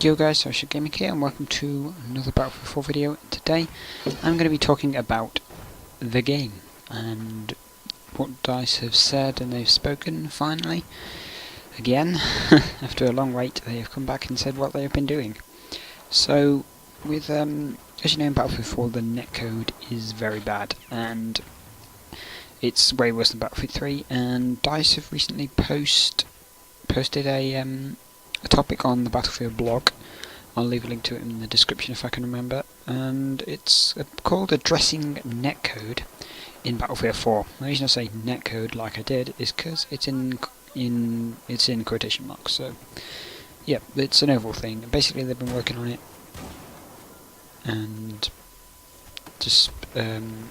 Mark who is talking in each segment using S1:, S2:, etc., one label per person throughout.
S1: Yo guys, OriShotGaming here and welcome to another Battlefield 4 video. Today I'm going to be talking about the game and what DICE have said, and they've spoken finally. Again, after a long wait, they have come back and said what they have been doing. So, with as you know, in Battlefield 4 the netcode is very bad and it's way worse than Battlefield 3, and DICE have recently posted a topic on the Battlefield blog. I'll leave a link to it in the description if I can remember, and it's called Addressing Netcode in Battlefield 4. The reason I say netcode like I did is because it's in quotation marks. So yeah, it's an overall thing. Basically they've been working on it and just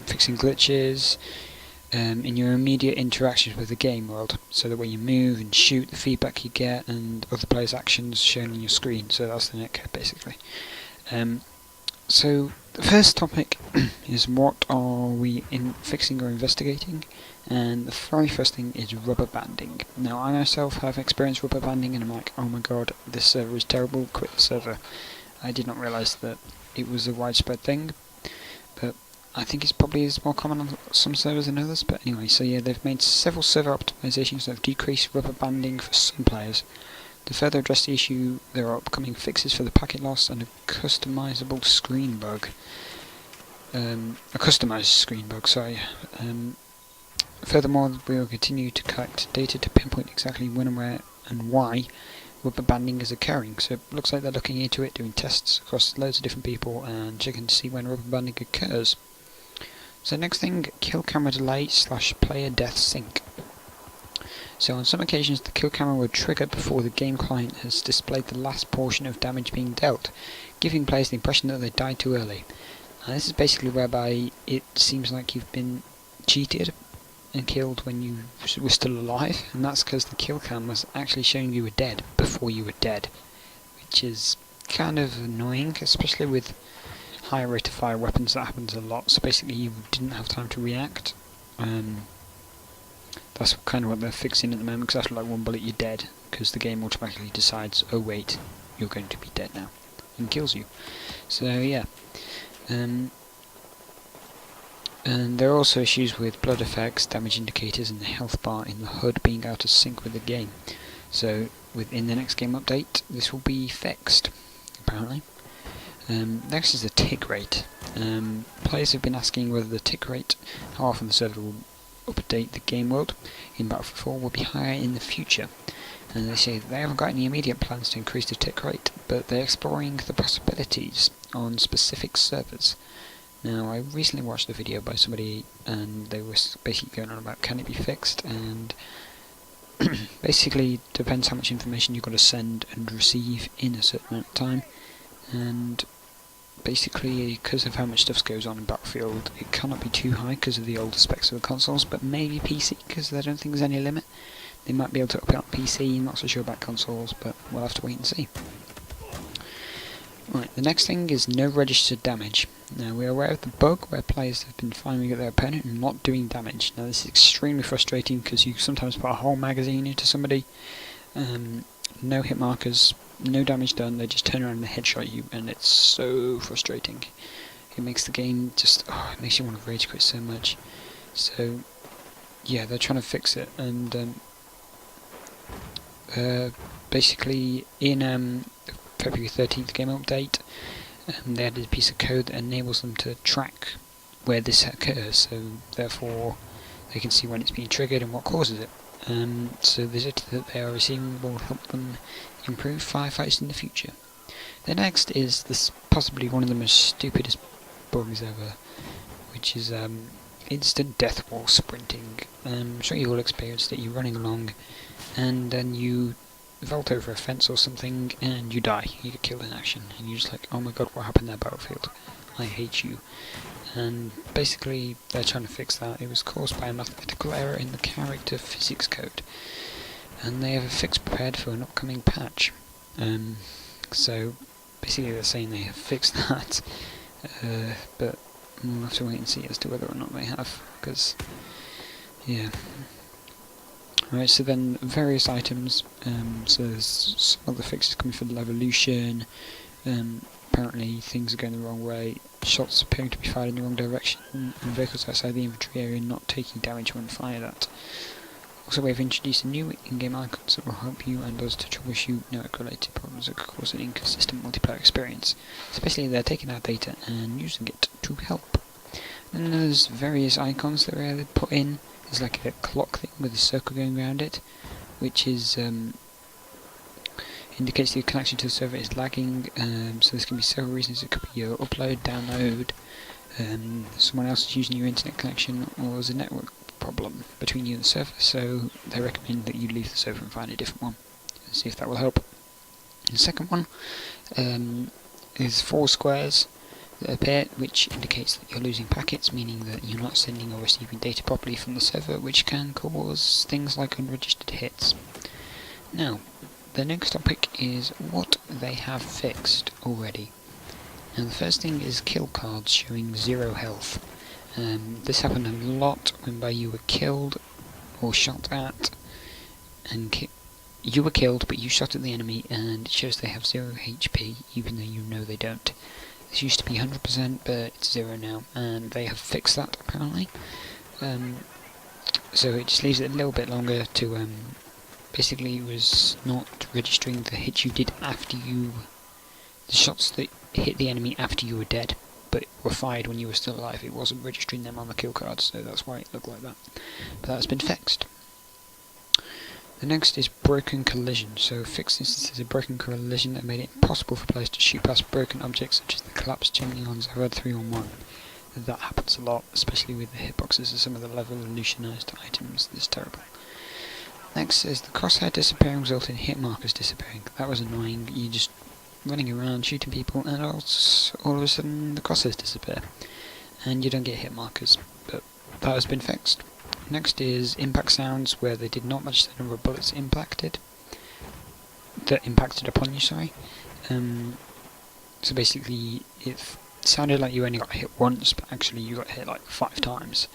S1: fixing glitches in your immediate interactions with the game world, so that when you move and shoot, the feedback you get and other players' actions shown on your screen. So that's the netcode basically. So the first topic is what are we fixing or investigating, and the very first thing is rubber banding. Now I myself have experienced rubber banding and I'm like, oh my god, this server is terrible, quit the server. I did not realise that it was a widespread thing, but I think it's probably more common on some servers than others. But anyway, so yeah, they've made several server optimizations that have decreased rubber banding for some players. To further address the issue, there are upcoming fixes for the packet loss and a customizable screen bug. A customized screen bug, sorry. Furthermore, we will continue to collect data to pinpoint exactly when and where and why rubber banding is occurring. So it looks like they're looking into it, doing tests across loads of different people and checking to see when rubber banding occurs. So next thing, kill camera delay / player death sync. So on some occasions the kill camera will trigger before the game client has displayed the last portion of damage being dealt, giving players the impression that they died too early. And this is basically whereby it seems like you've been cheated and killed when you were still alive, and that's because the kill cam was actually showing you were dead before you were dead, which is kind of annoying, especially with higher rate of fire weapons. That happens a lot. So basically you didn't have time to react. That's kind of what they're fixing at the moment, because after like one bullet you're dead, because the game automatically decides, oh wait, you're going to be dead now, and kills you. So yeah. And there are also issues with blood effects, damage indicators and the health bar in the HUD being out of sync with the game. So within the next game update this will be fixed, apparently. Next is the tick rate. Players have been asking whether the tick rate, how often the server will update the game world in Battlefield 4, will be higher in the future. And they say they haven't got any immediate plans to increase the tick rate, but they're exploring the possibilities on specific servers. Now, I recently watched a video by somebody and they were basically going on about can it be fixed, and basically depends how much information you've got to send and receive in a certain amount of time, and basically because of how much stuff goes on in Battlefield it cannot be too high because of the older specs of the consoles, but maybe PC, because I don't think there's any limit. They might be able to up it on PC, I'm not so sure about consoles, but we'll have to wait and see. Right, the next thing is no registered damage. Now we are aware of the bug where players have been firing at their opponent and not doing damage. Now this is extremely frustrating because you sometimes put a whole magazine into somebody, no hit markers, no damage done, they just turn around and headshot you, and it's so frustrating. It makes the game just, it makes you want to rage quit so much. So yeah, they're trying to fix it, and basically in February 13th game update, they added a piece of code that enables them to track where this occurs, so therefore they can see when it's being triggered and what causes it. So the data that they are receiving will help them improve firefights in the future. The next is this possibly one of the most stupidest bugs ever, which is instant death wall sprinting. I'm sure you all experienced it. You're running along and then you vault over a fence or something and you die, you get killed in action, and you're just like, oh my god, what happened there, Battlefield? I hate you. And basically they're trying to fix that. It was caused by a mathematical error in the character physics code, and they have a fix prepared for an upcoming patch. So basically they're saying they have fixed that, but we'll have to wait and see as to whether or not they have, because yeah. Right, so then various items, so there's some other fixes coming for the Levolution, apparently things are going the wrong way, shots appearing to be fired in the wrong direction, and vehicles outside the inventory area not taking damage when fired at. Also, we've introduced a new in-game icons that will help you and us to troubleshoot network-related problems that could cause an inconsistent multiplayer experience. So basically, they're taking our data and using it to help. Then there's various icons that we're put in. There's like a clock thing with a circle going around it, which is indicates the connection to the server is lagging. So there's going to be several reasons. It could be your upload, download, someone else is using your internet connection, or there's a network problem between you and the server, so they recommend that you leave the server and find a different one and see if that will help. And the second one is 4 squares that appear, which indicates that you're losing packets, meaning that you're not sending or receiving data properly from the server, which can cause things like unregistered hits. Now, the next topic is what they have fixed already. Now, the first thing is kill cards showing 0 health. This happened a lot whereby you were killed or shot at, and you were killed but you shot at the enemy and it shows they have 0 HP even though you know they don't. This used to be 100% but it's 0 now, and they have fixed that apparently. So it just leaves it a little bit longer to basically it was not registering the hits you did after the shots that hit the enemy after you were dead, but were fired when you were still alive. It wasn't registering them on the kill cards, so that's why it looked like that. But that has been fixed. The next is broken collision. So fixed instances of broken collision that made it impossible for players to shoot past broken objects such as the collapsed chimney on Zerad 311. That happens a lot, especially with the hitboxes of some of the Levolutionized items. It's terrible. Next is the crosshair disappearing resulted in hit markers disappearing. That was annoying. You just running around shooting people and all of a sudden the crosshairs disappear and you don't get hit markers, but that has been fixed. Next is impact sounds where they did not match the number of bullets impacted upon you, sorry. So basically it sounded like you only got hit once, but actually you got hit like 5 times.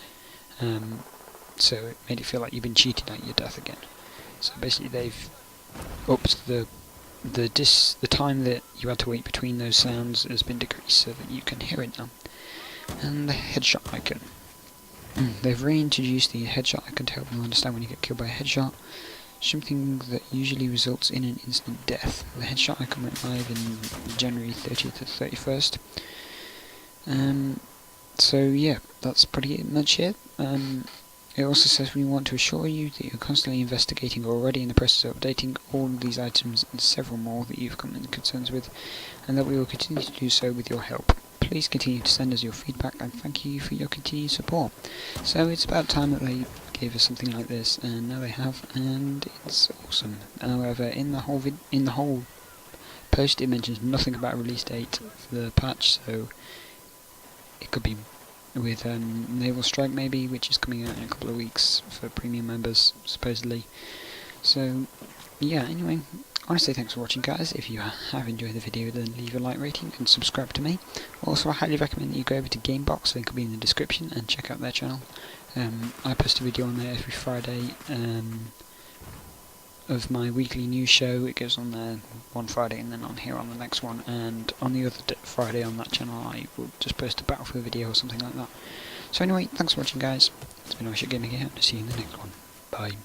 S1: So it made it feel like you've been cheated out your death again. So basically they've upped the time that you had to wait between those sounds has been decreased so that you can hear it now. And the headshot icon. They've reintroduced the headshot icon to help you understand when you get killed by a headshot, something that usually results in an instant death. The headshot icon went live in January 30th to 31st. So yeah, that's pretty much it. It also says we want to assure you that you're constantly investigating or already in the process of updating all of these items and several more that you've come in concerns with, and that we will continue to do so with your help. Please continue to send us your feedback and thank you for your continued support. So it's about time that they gave us something like this, and now they have, and it's awesome. However, in the whole post it mentions nothing about a release date for the patch, so it could be with Naval Strike maybe, which is coming out in a couple of weeks for premium members, supposedly. So, yeah, anyway, honestly, thanks for watching, guys. If you have enjoyed the video, then leave a like rating and subscribe to me. Also, I highly recommend that you go over to Gamebox, link will be in the description, and check out their channel. I post a video on there every Friday of my weekly news show. It goes on there one Friday and then on here on the next one, and on the other Friday on that channel I will just post a Battlefield video or something like that. So anyway, thanks for watching, guys. It's been OriShotGaming here, and I'll see you in the next one. Bye.